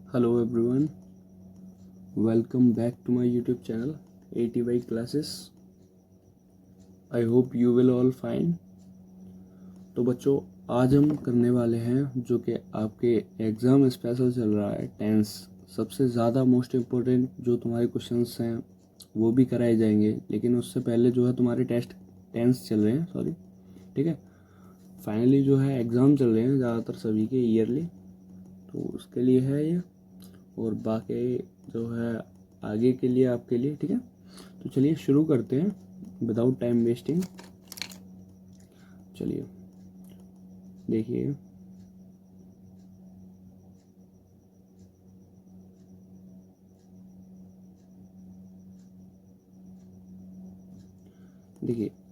Hello everyone, welcome back to my YouTube channel ATY Classes. I hope you will all fine. तो बच्चों आज हम करने वाले हैं जो कि आपके एग्ज़ाम स्पेशल चल रहा है टेंस, सबसे ज़्यादा मोस्ट इम्पोर्टेंट जो तुम्हारे क्वेश्चंस हैं वो भी कराए जाएंगे, लेकिन उससे पहले जो है तुम्हारे टेस्ट टेंस चल रहे हैं, सॉरी, ठीक है। फाइनली जो है एग्ज़ाम चल रहे हैं ज़्यादातर सभी के ईयरली, तो उसके लिए है ये, और बाकी जो है आगे के लिए आपके लिए, ठीक है। तो चलिए शुरू करते हैं विदाउट टाइम वेस्टिंग। चलिए देखिए,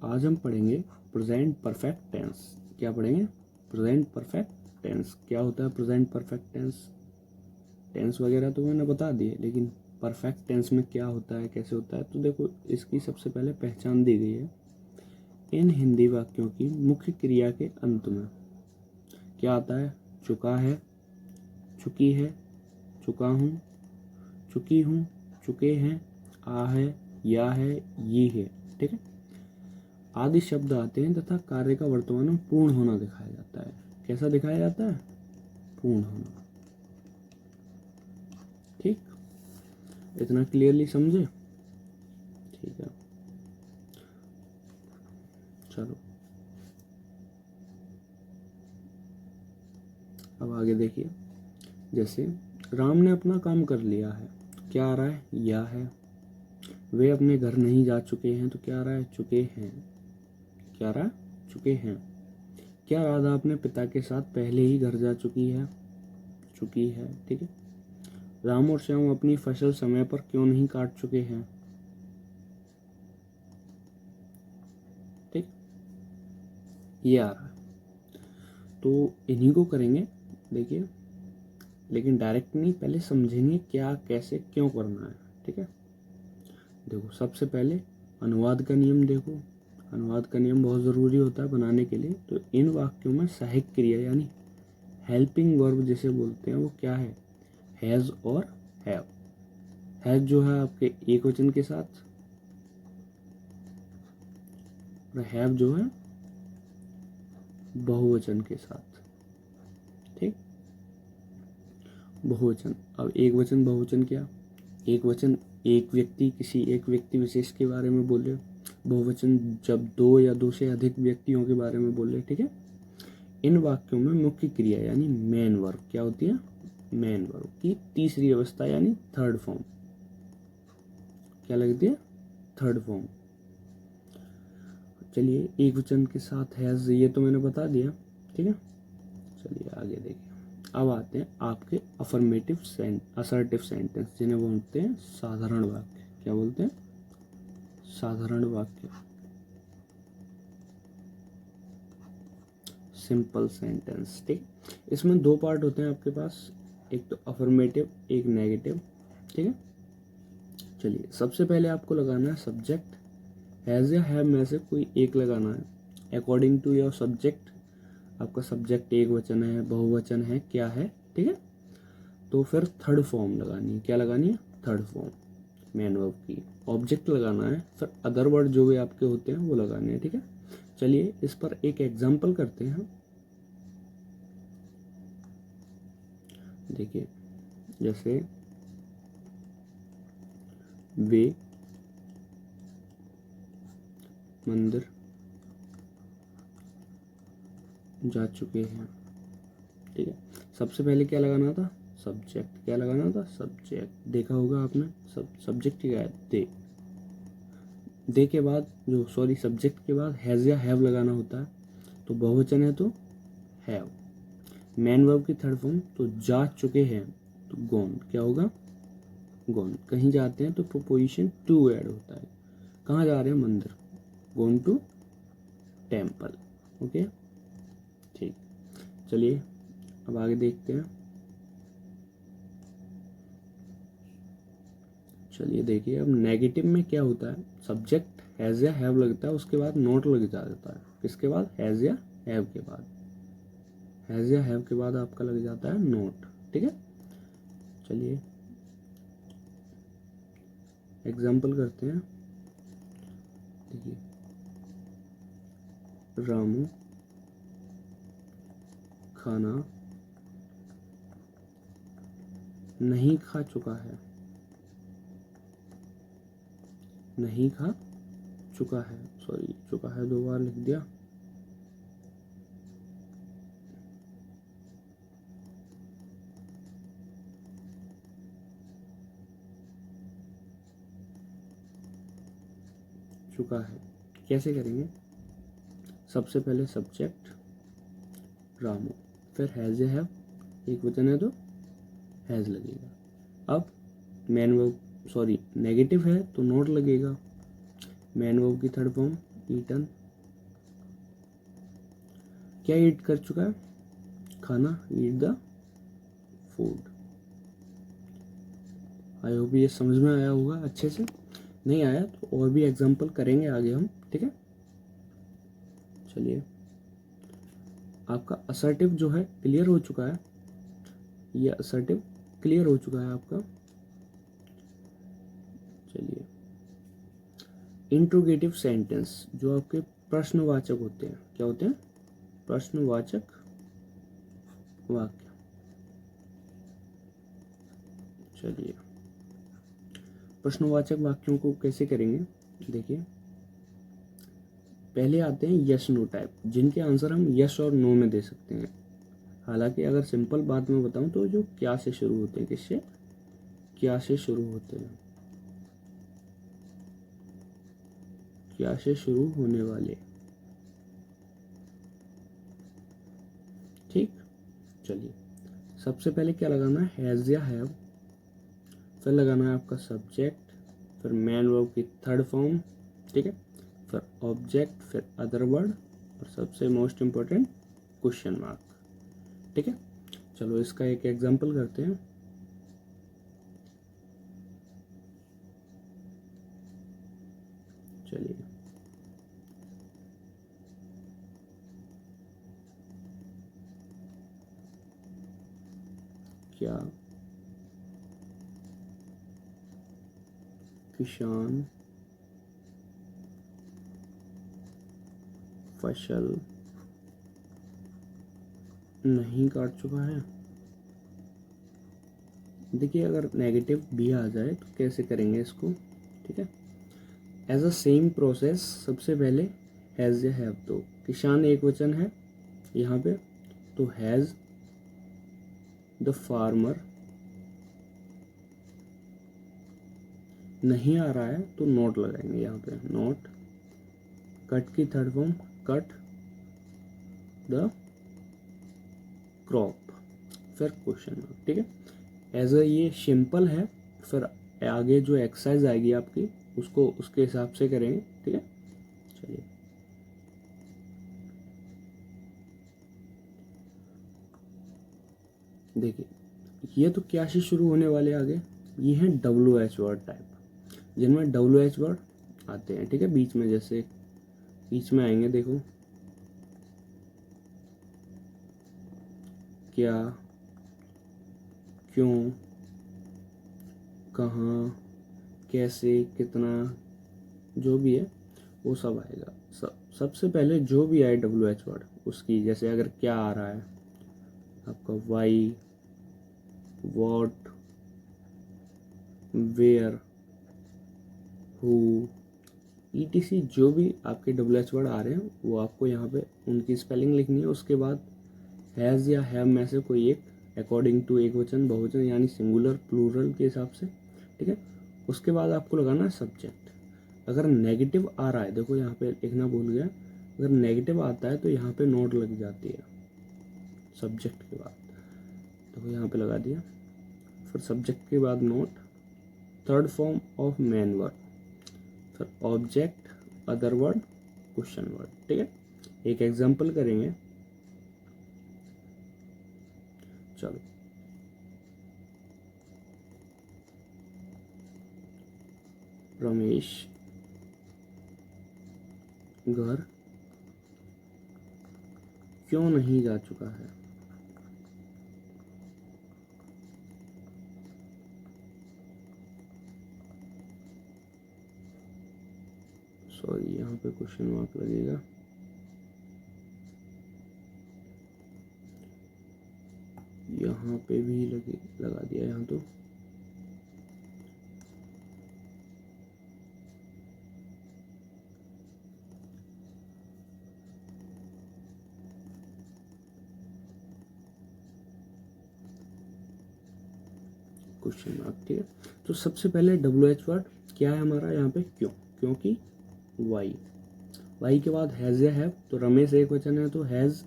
आज हम पढ़ेंगे प्रेजेंट परफेक्ट टेंस। क्या पढ़ेंगे? Present perfect tense. क्या होता है प्रेजेंट परफेक्ट टेंस? टेंस वगैरह तो मैंने बता दिए, लेकिन परफेक्ट टेंस में क्या होता है, कैसे होता है, तो देखो इसकी सबसे पहले पहचान दी गई है। इन हिंदी वाक्यों की मुख्य क्रिया के अंत में क्या आता है? चुका है, चुकी है, चुका हूँ, चुकी हूँ, चुके हैं, आ है, या है, ये है, ठीक है, आदि शब्द आते हैं तथा कार्य का वर्तमान में पूर्ण होना दिखाया जाता है। कैसा दिखाया जाता है? पूर्ण होना। ठीक, इतना क्लियरली समझे? ठीक है, चलो अब आगे देखिए। जैसे राम ने अपना काम कर लिया है, क्या आ रहा है? या है। वे अपने घर नहीं जा चुके हैं, तो क्या आ रहा है? चुके हैं। क्या आ रहा है? चुके हैं। क्या राधा अपने पिता के साथ पहले ही घर जा चुकी है? चुकी है, ठीक है। राम और श्याम अपनी फसल समय पर क्यों नहीं काट चुके हैं? ठीक, ये आ रहा है। तो इन्हीं को करेंगे, देखिए, लेकिन डायरेक्ट नहीं, पहले समझेंगे क्या, कैसे, क्यों करना है, ठीक है। देखो सबसे पहले अनुवाद का नियम देखो। अनुवाद का नियम बहुत ज़रूरी होता है बनाने के लिए। तो इन वाक्यों में सहायक क्रिया यानी हेल्पिंग वर्ब जिसे बोलते हैं वो क्या है? हैज़ और हैव। हैज़ जो है आपके एक वचन के साथ, और हैव जो है बहुवचन के साथ, ठीक। बहुवचन, अब एक वचन बहुवचन क्या? एक वचन एक व्यक्ति, किसी एक व्यक्ति विशेष के बारे में बोले। बहुवचन जब दो या दो से अधिक व्यक्तियों के बारे में बोले, ठीक है। इन वाक्यों में मुख्य क्रिया यानी मेन वर्ब क्या होती है? मेन वर्ब की तीसरी अवस्था यानी थर्ड फॉर्म क्या लगती है? Third form. चलिए एक वचन के साथ हैज, ये तो मैंने बता दिया, ठीक है। चलिए आगे देखिए। अब आते हैं आपके अफर्मेटिव असर्टिव सेंटेंस, जिन्हें बोलते हैं साधारण वाक्य। क्या बोलते हैं? साधारण वाक्य, सिंपल सेंटेंस, ठीक। इसमें दो पार्ट होते हैं आपके पास, एक तो अफर्मेटिव, एक नेगेटिव, ठीक है। चलिए सबसे पहले आपको लगाना है सब्जेक्ट। हैज़ या हैव में से कोई एक लगाना है अकॉर्डिंग टू योर सब्जेक्ट। आपका सब्जेक्ट एक वचन है, बहुवचन है, क्या है, ठीक है। तो फिर थर्ड फॉर्म लगानी है। क्या लगानी है? थर्ड फॉर्म मेन वर्ब की। ऑब्जेक्ट लगाना है, फिर अदर वर्ड जो भी आपके होते हैं वो लगाने हैं, ठीक है। चलिए इस पर एक एग्जाम्पल करते हैं। देखिए जैसे वे मंदिर जा चुके हैं, ठीक है। सबसे पहले क्या लगाना था? सब्जेक्ट। क्या लगाना था? सब्जेक्ट। देखा होगा आपने, सब्जेक्ट क्या है? दे के बाद जो, सॉरी, सब्जेक्ट के बाद हैज़ या हैव लगाना होता है। तो बहुवचन है तो हैव। मेन वर्ब की थर्ड फॉर्म तो जा चुके हैं, तो गॉन। क्या होगा? गॉन। कहीं जाते हैं तो प्रोपोजिशन टू ऐड होता है। कहाँ जा रहे हैं? मंदिर। गोन टू टेम्पल, ओके, ठीक। चलिए अब आगे देखते हैं। चलिए देखिए, अब नेगेटिव में क्या होता है? सब्जेक्ट हैज़ या हैव लगता है, उसके बाद नोट लग जाता है। किसके बाद? हैज़ या हैव के बाद। हैज़ या हैव के बाद आपका लग जाता है नोट, ठीक है। चलिए एग्जाम्पल करते हैं। देखिए, रामू खाना नहीं खा चुका है, नहीं खा चुका है, सॉरी चुका है 2 बार लिख दिया। चुका है कैसे करेंगे? सबसे पहले सब्जेक्ट रामू, फिर हैज ए हैव, एक वचन है तो हैज लगेगा। अब मैन वर्ब, सॉरी नेगेटिव है तो नॉट लगेगा। मैन वर्ब की थर्ड फॉर्म ईटन, क्या ईट कर चुका है? खाना, eat the food. I hope ये समझ में आया होगा अच्छे से। नहीं आया तो और भी एग्जाम्पल करेंगे आगे हम, ठीक है। चलिए, आपका असर्टिव जो है क्लियर हो चुका है, ये असर्टिव क्लियर हो चुका है आपका। चलिए, इंट्रोगेटिव सेंटेंस जो आपके प्रश्नवाचक होते हैं, क्या होते हैं? प्रश्नवाचक वाक्य। चलिए, प्रश्नवाचक वाक्यों को कैसे करेंगे? देखिए, पहले आते हैं यस नो टाइप, जिनके आंसर हम यस और नो में दे सकते हैं। हालांकि अगर सिंपल बात में बताऊं तो जो क्या से शुरू होते हैं, किससे? क्या से शुरू होते हैं, क्या से शुरू होने वाले, ठीक। चलिए, सबसे पहले क्या लगाना है? हैज या हैव, फिर लगाना है आपका सब्जेक्ट, फिर मैन वर्ब की थर्ड फॉर्म, ठीक है, फिर ऑब्जेक्ट, फिर अदर वर्ड, और सबसे मोस्ट इंपॉर्टेंट क्वेश्चन मार्क, ठीक है। चलो इसका एक एग्जांपल करते हैं। चलिए, क्या किसान फसल नहीं काट चुका है? देखिए, अगर नेगेटिव भी आ जाए तो कैसे करेंगे इसको, ठीक है। एज अ सेम प्रोसेस, सबसे पहले हैज या हैव, तो किसान एक वचन है यहाँ पे, तो हैज द फार्मर, नहीं आ रहा है तो नोट लगाएंगे यहाँ पे, नोट। कट की third form cut the crop, फिर क्वेश्चन मार्क, ठीक है। एज अ ये सिंपल है, फिर आगे जो एक्सरसाइज आएगी आपकी उसको उसके हिसाब से करेंगे, ठीक है। चलिए, देखिए, ये तो क्या से शुरू होने वाले आगे, ये हैं WH वर्ड टाइप, जिनमें WH वर्ड आते हैं, ठीक है। बीच में, जैसे बीच में आएंगे, देखो, क्या, क्यों, कहाँ, कैसे, कितना, जो भी है वो सब आएगा। सबसे पहले जो भी आए WH वर्ड उसकी, जैसे अगर क्या आ रहा है आपका, why, what, where, who, ETC, जो भी आपके WH वर्ड आ रहे हैं वो आपको यहाँ पे उनकी स्पेलिंग लिखनी है। उसके बाद हैज़ या हैव में से कोई एक, अकॉर्डिंग टू एक वचन, बहुवचन, यानी सिंगुलर प्लूरल के हिसाब से, ठीक है। उसके बाद आपको लगाना है सब्जेक्ट। अगर नेगेटिव आ रहा है, देखो यहाँ पे लिखना भूल गया, अगर नेगेटिव आता है तो यहाँ पे नोट लग जाती है सब्जेक्ट के बाद, देखो यहाँ पे लगा दिया, फिर सब्जेक्ट के बाद not, third form of main verb, फिर object, other word, question word, ठीक है। एक एग्जांपल करेंगे। चलो, रमेश घर क्यों नहीं जा चुका है? सॉरी यहाँ पे क्वेश्चन मार्क लगेगा, यहाँ पे भी लगा दिया यहाँ तो। क्वेश्चन मार्क, ठीक है। तो सबसे पहले WH वर्ड क्या है हमारा यहाँ पे, क्यों, क्योंकि वाई के बाद हैज़ या हैव, तो रमेश एक वचन है तो हैज़,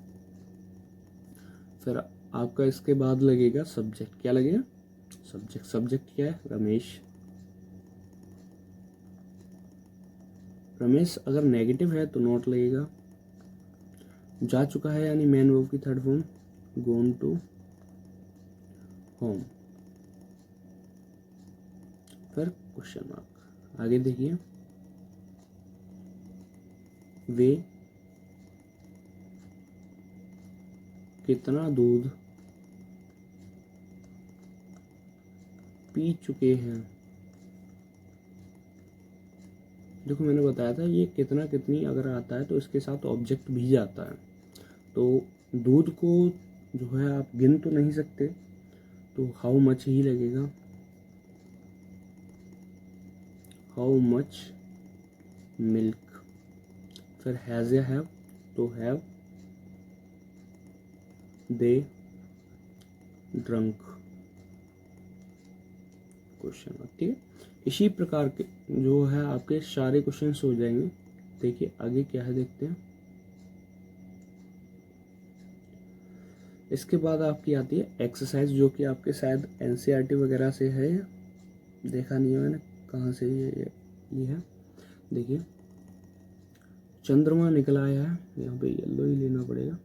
फिर आपका इसके बाद लगेगा सब्जेक्ट, क्या लगेगा, सब्जेक्ट। सब्जेक्ट क्या है, रमेश। रमेश अगर नेगेटिव है तो नॉट लगेगा। जा चुका है यानी मैन वर्ब की third form, gone to home, फिर क्वेश्चन मार्क। आगे देखिए, वे कितना दूध पी चुके हैं। देखो मैंने बताया था ये कितना कितनी अगर आता है तो इसके साथ ऑब्जेक्ट भी जाता है, तो दूध को जो है आप गिन तो नहीं सकते, तो हाउ मच ही लगेगा, हाउ मच मिल्क। फिर हैज़ या हैव, तो have they drunk, question mark, ठीक है। इसी प्रकार के जो है आपके सारे क्वेश्चंस हो जाएंगे। देखिए आगे क्या है देखते हैं। इसके बाद आपकी आती है एक्सरसाइज, जो कि आपके शायद NCERT वगैरह से है, देखा नहीं है मैंने कहाँ से ये है। देखिए चंद्रमा निकल आया है, यहाँ पे येलो ही लेना पड़ेगा।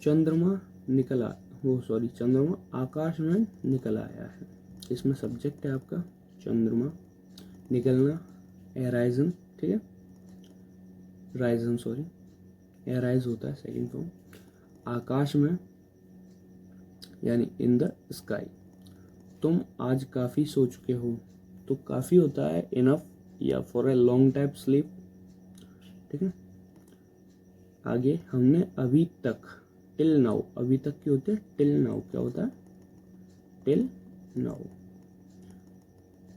चंद्रमा चंद्रमा आकाश में निकल आया है, इसमें सब्जेक्ट है आपका चंद्रमा, निकलना एराइजन, ठीक है, राइजन सॉरी, एराइज होता है सेकंड फॉर्म, आकाश में यानी इन द स्काई। तुम आज काफ़ी सो चुके हो, तो काफ़ी होता है इनफ या for a long time sleep, ठीक है। आगे हमने अभी तक, टिल नाउ, अभी तक की होती है टिल नाउ, क्या होता है टिल नाउ।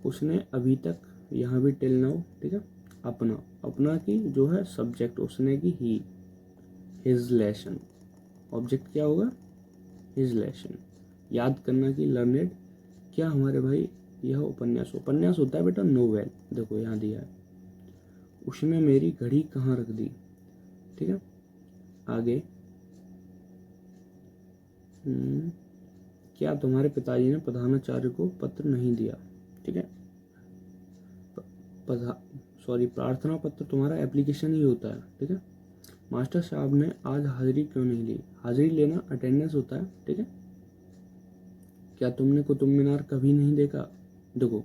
उसने अभी तक, यहाँ भी टिल नाउ, ठीक है। अपना, अपना की जो है सब्जेक्ट, उसने की ही, हिज लेसन, ऑब्जेक्ट क्या होगा हिज लेसन। याद करना की लर्नेड, क्या हमारे भाई यह उपन्यास, उपन्यास होता है बेटा नोवेल, देखो यहाँ दिया है। उसने मेरी घड़ी कहाँ रख दी, ठीक है। आगे क्या तुम्हारे पिताजी ने प्रधानाचार्य को पत्र नहीं दिया, ठीक है। प्रार्थना पत्र तुम्हारा एप्लीकेशन ही होता है, ठीक है। मास्टर साहब ने आज हाजिरी क्यों नहीं ली, हाजिरी लेना अटेंडेंस होता है, ठीक है। क्या तुमने कुतुब मीनार कभी नहीं देखा, देखो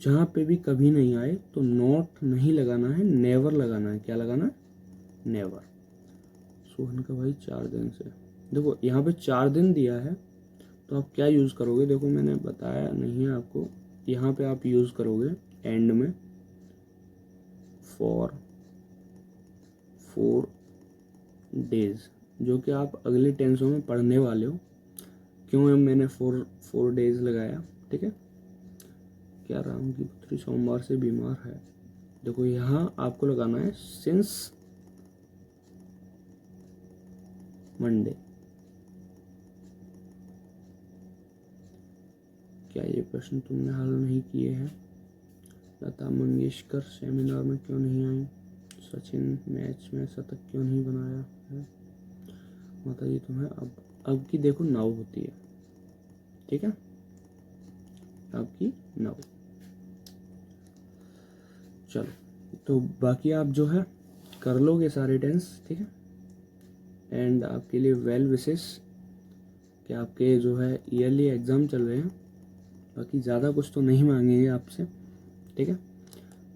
जहाँ पे भी कभी नहीं आए तो नॉट नहीं लगाना है, नेवर लगाना है, क्या लगाना है नेवर। सोहन का भाई 4 दिन से, देखो यहाँ पे 4 दिन दिया है तो आप क्या यूज़ करोगे, देखो मैंने बताया नहीं है आपको, यहाँ पे आप यूज़ करोगे एंड में फॉर 4 डेज, जो कि आप अगले टेंसों में पढ़ने वाले हो। क्यों मैंने 4 डेज लगाया, ठीक है। क्या राम की पुत्री सोमवार से बीमार है, देखो यहाँ आपको लगाना है सिंस मंडे। क्या ये प्रश्न तुमने हल नहीं किए हैं, लता मंगेशकर सेमिनार में क्यों नहीं आई, सचिन मैच में शतक क्यों नहीं बनाया है, माता जी तुम्हें अब की देखो नाव होती है, ठीक है, आपकी नाव। चलो तो बाकी आप जो है कर लोगे सारे टेंस, ठीक है। एंड आपके लिए वेल विशेस कि आपके जो है ईयरली एग्ज़ाम चल रहे हैं, बाकी ज़्यादा कुछ तो नहीं मांगेंगे आपसे, ठीक है।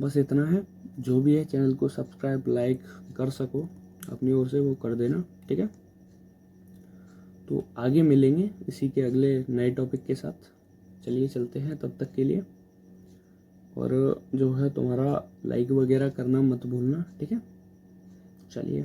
बस इतना है, जो भी है चैनल को सब्सक्राइब लाइक कर सको अपनी ओर से वो कर देना, ठीक है। तो आगे मिलेंगे इसी के अगले नए टॉपिक के साथ। चलिए चलते हैं तब तक के लिए। और जो है तुम्हारा लाइक वगैरह करना मत भूलना, ठीक है। चलिए।